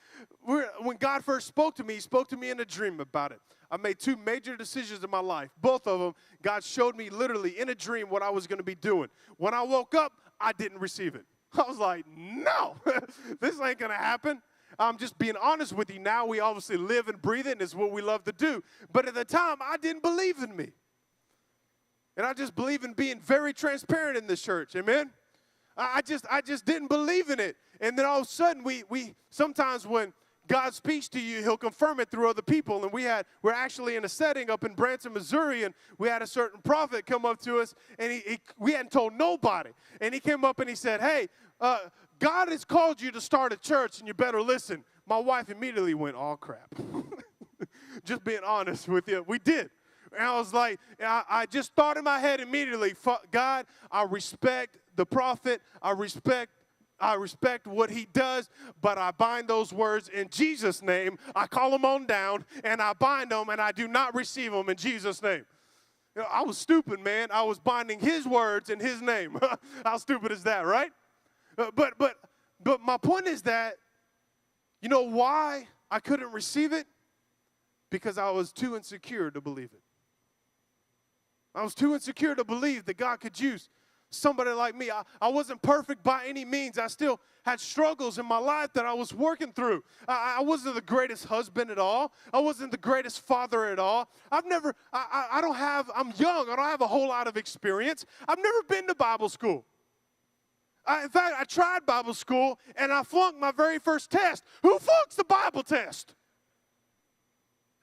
when God first spoke to me, he spoke to me in a dream about it. I made 2 major decisions in my life. Both of them, God showed me literally in a dream what I was going to be doing. When I woke up, I didn't receive it. I was like, no, this ain't going to happen. I'm just being honest with you. Now we obviously live and breathe it, and it's what we love to do. But at the time, I didn't believe in me. And I just believe in being very transparent in this church. Amen? I just didn't believe in it. And then all of a sudden, we sometimes when God speaks to you, he'll confirm it through other people. And we're actually in a setting up in Branson, Missouri, and we had a certain prophet come up to us, and we hadn't told nobody. And he came up and he said, hey, God has called you to start a church, and you better listen. My wife immediately went, oh, crap. Just being honest with you. We did. And I was like, I just thought in my head immediately, God, I respect the prophet. I respect what he does, but I bind those words in Jesus' name. I call them on down, and I bind them, and I do not receive them in Jesus' name. You know, I was stupid, man. I was binding his words in his name. How stupid is that, right? But my point is that, you know why I couldn't receive it? Because I was too insecure to believe it. I was too insecure to believe that God could use somebody like me. I wasn't perfect by any means. I still had struggles in my life that I was working through. I wasn't the greatest husband at all. I wasn't the greatest father at all. I'm young. I don't have a whole lot of experience. I've never been to Bible school. In fact, I tried Bible school, and I flunked my very first test. Who flunks the Bible test?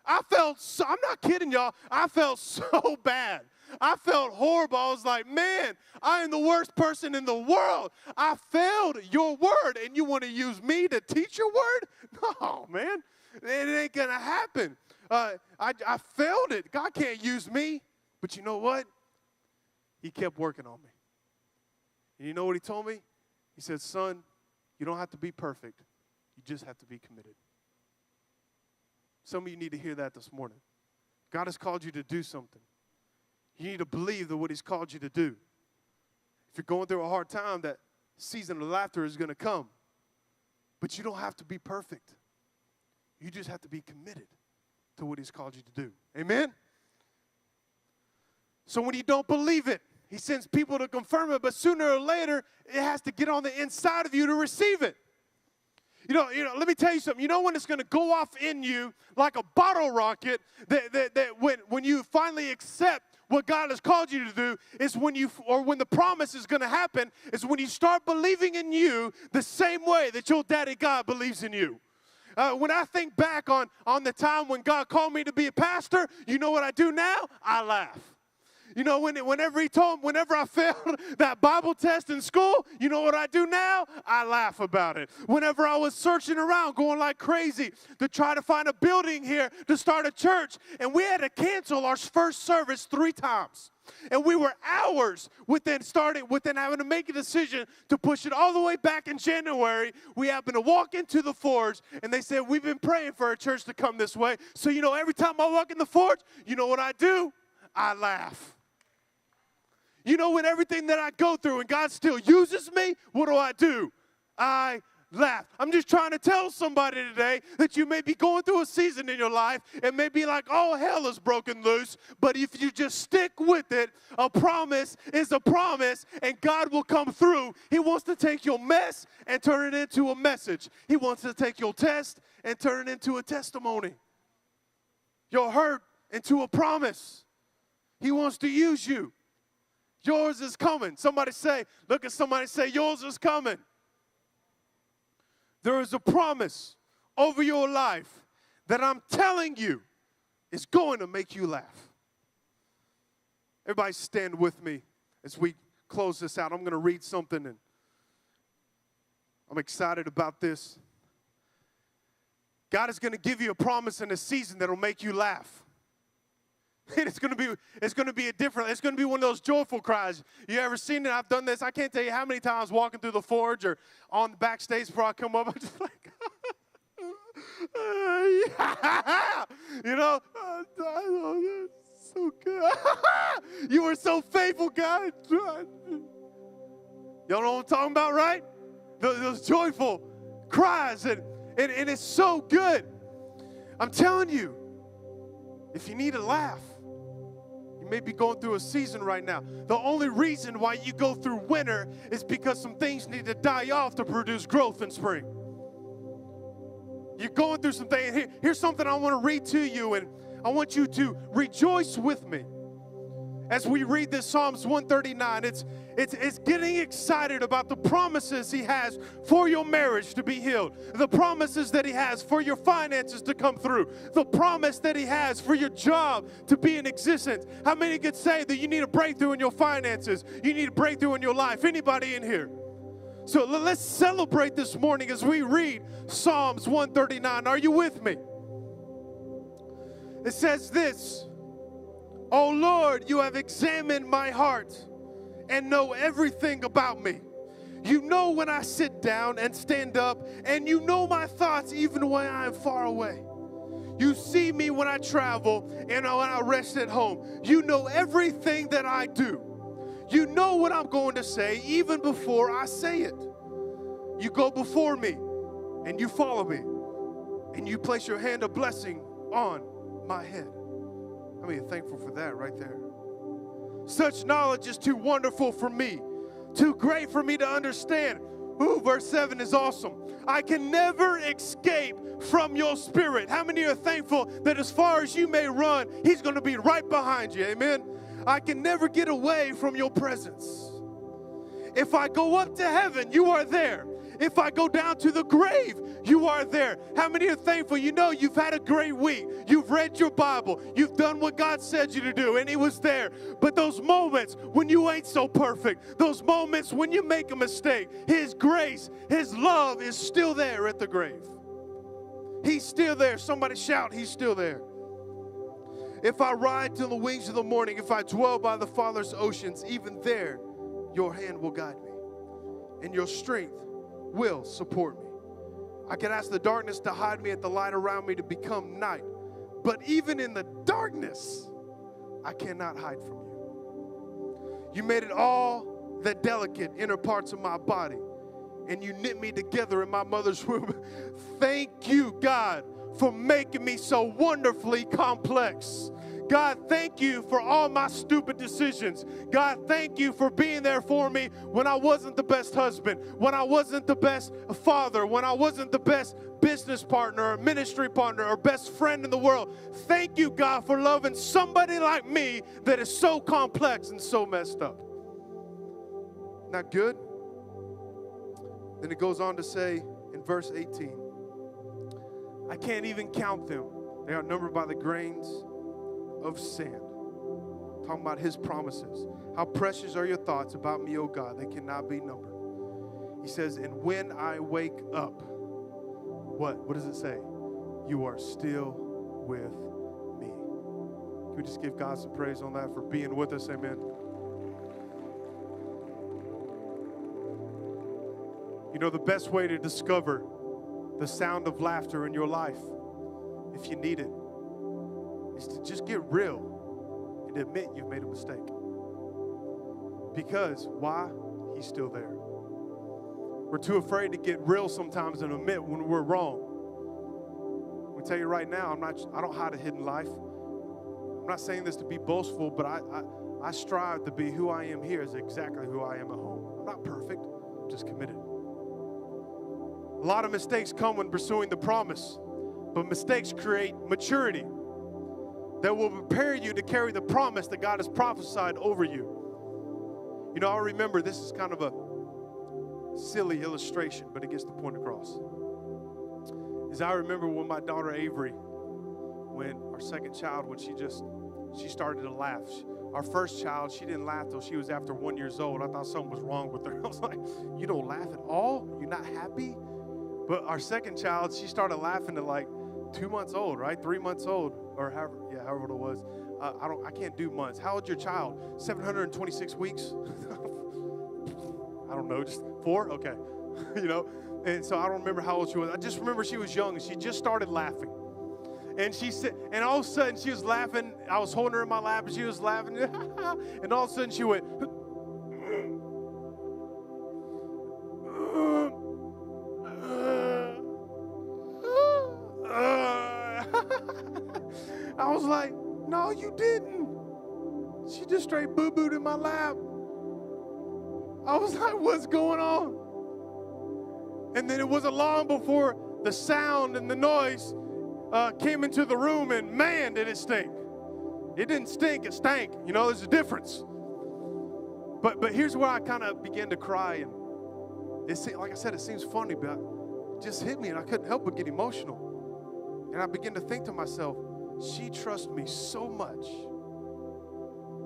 I'm not kidding, y'all. I felt so bad. I felt horrible. I was like, man, I am the worst person in the world. I failed your word, and you want to use me to teach your word? No, man. It ain't going to happen. I failed it. God can't use me. But you know what? He kept working on me. And you know what he told me? He said, son, you don't have to be perfect. You just have to be committed. Some of you need to hear that this morning. God has called you to do something. You need to believe that what he's called you to do. If you're going through a hard time, that season of laughter is going to come. But you don't have to be perfect. You just have to be committed to what he's called you to do. Amen? So when you don't believe it, he sends people to confirm it, but sooner or later, it has to get on the inside of you to receive it. You know, let me tell you something. You know when it's going to go off in you like a bottle rocket, that when you finally accept what God has called you to do, is when the promise is going to happen, is when you start believing in you the same way that your daddy God believes in you. When I think back on the time when God called me to be a pastor, you know what I do now? I laugh. You know, whenever he told him, whenever I failed that Bible test in school, you know what I do now? I laugh about it. Whenever I was searching around, going like crazy to try to find a building here to start a church, and we had to cancel our first service 3 times. And we were hours within having to make a decision to push it all the way back in January. We happened to walk into the Forge, and they said, we've been praying for a church to come this way. So, you know, every time I walk in the Forge, you know what I do? I laugh. You know, when everything that I go through and God still uses me, what do? I laugh. I'm just trying to tell somebody today that you may be going through a season in your life. It may be like all hell is broken loose, but if you just stick with it, a promise is a promise, and God will come through. He wants to take your mess and turn it into a message. He wants to take your test and turn it into a testimony. Your hurt into a promise. He wants to use you. Yours is coming. Somebody say, look at somebody say, yours is coming. There is a promise over your life that I'm telling you is going to make you laugh. Everybody stand with me as we close this out. I'm going to read something, and I'm excited about this. God is going to give you a promise in a season that will make you laugh. And it's going to be one of those joyful cries. You ever seen it? I've done this. I can't tell you how many times walking through the Forge or on the backstage before I come up, I'm just like, you know, that's so good. You were so faithful, God. Y'all know what I'm talking about, right? Those joyful cries, and it's so good. I'm telling you, if you need a laugh, you may be going through a season right now. The only reason why you go through winter is because some things need to die off to produce growth in spring. You're going through some things. Here's something I want to read to you, and I want you to rejoice with me as we read this Psalms 139. It's getting excited about the promises he has for your marriage to be healed, the promises that he has for your finances to come through, the promise that he has for your job to be in existence. How many could say that you need a breakthrough in your finances? You need a breakthrough in your life? Anybody in here? So let's celebrate this morning as we read Psalms 139. Are you with me? It says this: "O Lord, you have examined my heart and know everything about me. You know when I sit down and stand up, and you know my thoughts even when I am far away. You see me when I travel and when I rest at home. You know everything that I do. You know what I'm going to say even before I say it. You go before me and you follow me, and you place your hand of blessing on my head." I mean, thankful for that right there. "Such knowledge is too wonderful for me, too great for me to understand." Ooh, verse 7 is awesome. "I can never escape from your spirit." How many are thankful that as far as you may run, he's going to be right behind you? Amen. "I can never get away from your presence. If I go up to heaven, you are there. If I go down to the grave, you are there." How many are thankful? You know you've had a great week. You've read your Bible. You've done what God said you to do, and he was there. But those moments when you ain't so perfect, those moments when you make a mistake, his grace, his love is still there at the grave. He's still there. Somebody shout, he's still there. "If I ride to the wings of the morning, if I dwell by the Father's oceans, even there your hand will guide me, and your strength will support me. I can ask the darkness to hide me, at the light around me to become night. But even in the darkness, I cannot hide from you. You made it all the delicate inner parts of my body, and you knit me together in my mother's womb." Thank you, God, for making me so wonderfully complex. God, thank you for all my stupid decisions. God, thank you for being there for me when I wasn't the best husband, when I wasn't the best father, when I wasn't the best business partner or ministry partner or best friend in the world. Thank you, God, for loving somebody like me that is so complex and so messed up. Not good? Then it goes on to say in verse 18, "I can't even count them. They are numbered by the grains of sand." talking about his promises. How precious are your thoughts about me, O God? They cannot be numbered. He says, and when I wake up, what does it say? You are still with me. Can we just give God some praise on that for being with us? Amen. You know, the best way to discover the sound of laughter in your life, if you need it, is to just get real and admit you've made a mistake. Because, why? He's still there. We're too afraid to get real sometimes and admit when we're wrong. I'm going to tell you right now, I don't hide a hidden life. I'm not saying this to be boastful, but I strive to be who I am here is exactly who I am at home. I'm not perfect, I'm just committed. A lot of mistakes come when pursuing the promise, but mistakes create maturity that will prepare you to carry the promise that God has prophesied over you. You know, I remember, this is kind of a silly illustration, but it gets the point across. Is I remember when my daughter Avery, when our second child, when she started to laugh. Our first child, she didn't laugh till she was after 1 year old. I thought something was wrong with her. I was like, you don't laugh at all? You're not happy? But our second child, she started laughing at like 2 months old, right? 3 months old, or however it was. I can't do months. How old's your child? 726 weeks? I don't know, just 4? Okay. You know, and so I don't remember how old she was. I just remember she was young and she just started laughing. And she said, and all of a sudden she was laughing. I was holding her in my lap and she was laughing. And all of a sudden she went, I was like, no, you didn't. She just straight boo-booed in my lap. I was like, what's going on? And then it wasn't long before the sound and the noise came into the room, and man, did it stink. It didn't stink, it stank. You know, there's a difference. But here's where I kind of began to cry. And like I said, it seems funny, but it just hit me, and I couldn't help but get emotional. And I began to think to myself, she trusts me so much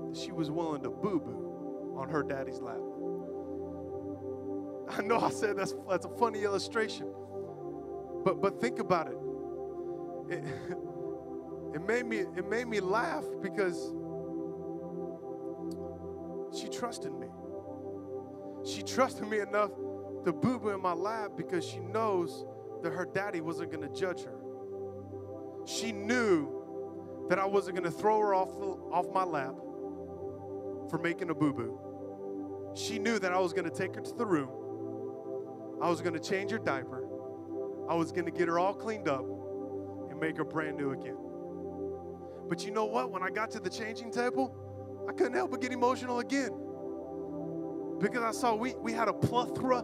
that she was willing to boo-boo on her daddy's lap. I know I said that's a funny illustration, but think about it. It made me laugh because she trusted me. She trusted me enough to boo-boo in my lap because she knows that her daddy wasn't going to judge her. She knew that I wasn't going to throw her off my lap for making a boo-boo. She knew that I was going to take her to the room. I was going to change her diaper. I was going to get her all cleaned up and make her brand new again. But you know what? When I got to the changing table, I couldn't help but get emotional again. Because I saw we had a plethora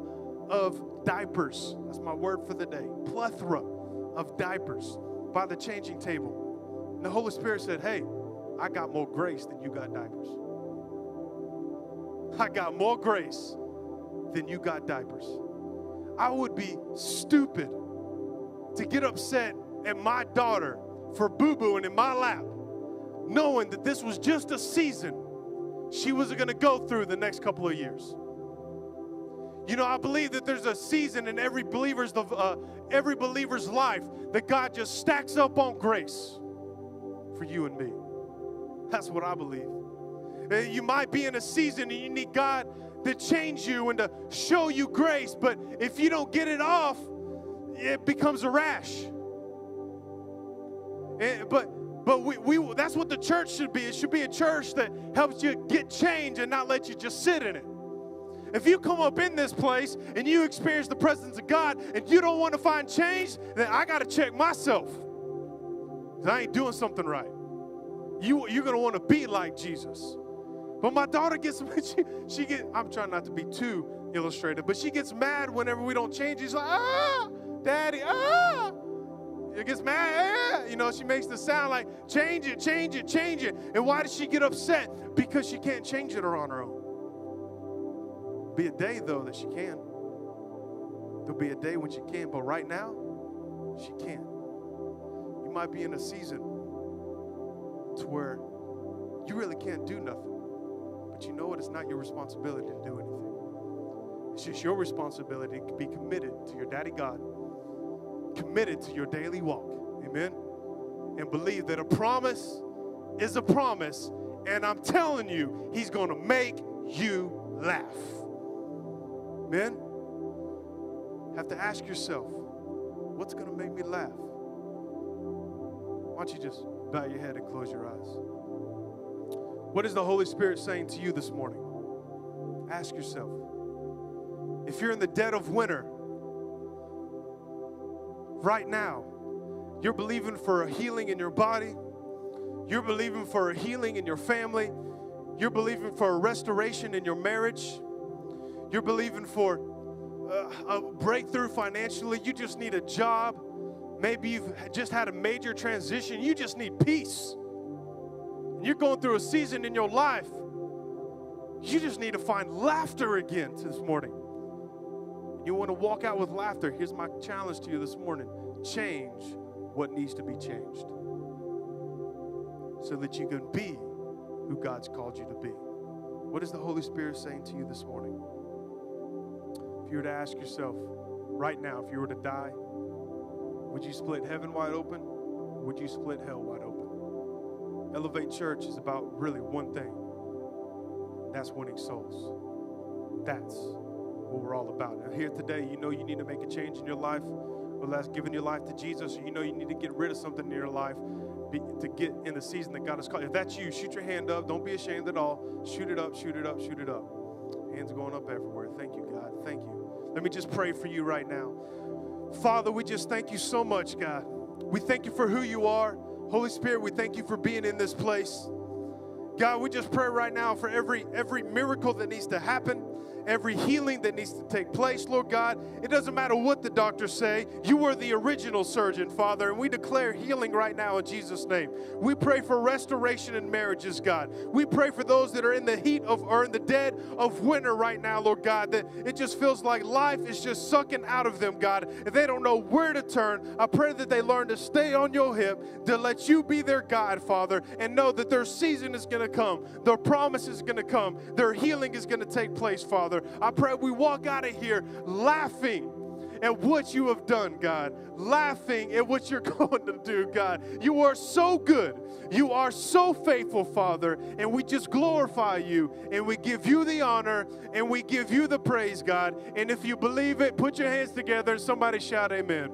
of diapers. That's my word for the day. Plethora of diapers by the changing table. And the Holy Spirit said, hey, I got more grace than you got diapers. I got more grace than you got diapers. I would be stupid to get upset at my daughter for boo-booing in my lap, knowing that this was just a season she was going to go through the next couple of years. You know, I believe that there's a season in every believer's life that God just stacks up on grace for you and me. That's what I believe. You might be in a season and you need God to change you and to show you grace, but if you don't get it off, it becomes a rash. But that's what the church should be. It should be a church that helps you get change and not let you just sit in it. If you come up in this place and you experience the presence of God and you don't want to find change, then I got to check myself. Because I ain't doing something right. You're going to want to be like Jesus. But my daughter gets, I'm trying not to be too illustrative, but she gets mad whenever we don't change. She's like, Daddy, She gets mad, you know, she makes the sound like, change it, change it, change it. And why does she get upset? Because she can't change it on her own. Be a day, though, that she can. There'll be a day when she can, but right now, she can't. You might be in a season to where you really can't do nothing. But you know what? It's not your responsibility to do anything. It's just your responsibility to be committed to your daddy God, committed to your daily walk. Amen? And believe that a promise is a promise, and I'm telling you, he's going to make you laugh. Amen? Have to ask yourself, what's going to make me laugh? Why don't you just bow your head and close your eyes? What is the Holy Spirit saying to you this morning? Ask yourself. If you're in the dead of winter, right now, you're believing for a healing in your body, you're believing for a healing in your family, you're believing for a restoration in your marriage, you're believing for a breakthrough financially, you just need a job, maybe you've just had a major transition, you just need peace. You're going through a season in your life, you just need to find laughter again this morning. You want to walk out with laughter. Here's my challenge to you this morning. Change what needs to be changed so that you can be who God's called you to be. What is the Holy Spirit saying to you this morning? If you were to ask yourself right now, if you were to die, would you split heaven wide open? Or would you split hell wide open? Elevate Church is about really one thing. That's winning souls. That's what we're all about. And here today, you know you need to make a change in your life, whether that's giving your life to Jesus, or you know you need to get rid of something in your life to get in the season that God has called. If that's you, shoot your hand up. Don't be ashamed at all. Shoot it up, shoot it up, shoot it up. Hands going up everywhere. Thank you, God. Thank you. Let me just pray for you right now. Father, we just thank you so much, God. We thank you for who you are. Holy Spirit, we thank you for being in this place. God, we just pray right now for every miracle that needs to happen, every healing that needs to take place, Lord God. It doesn't matter what the doctors say. You are the original surgeon, Father, and we declare healing right now in Jesus' name. We pray for restoration in marriages, God. We pray for those that are in the heat of, or in the dead of winter right now, Lord God, that it just feels like life is just sucking out of them, God, and they don't know where to turn. I pray that they learn to stay on your hip, to let you be their guide, Father, and know that their season is going to come. Their promise is going to come. Their healing is going to take place, Father. I pray we walk out of here laughing at what you have done, God. Laughing at what you're going to do, God. You are so good. You are so faithful, Father. And we just glorify you. And we give you the honor. And we give you the praise, God. And if you believe it, put your hands together and somebody shout amen.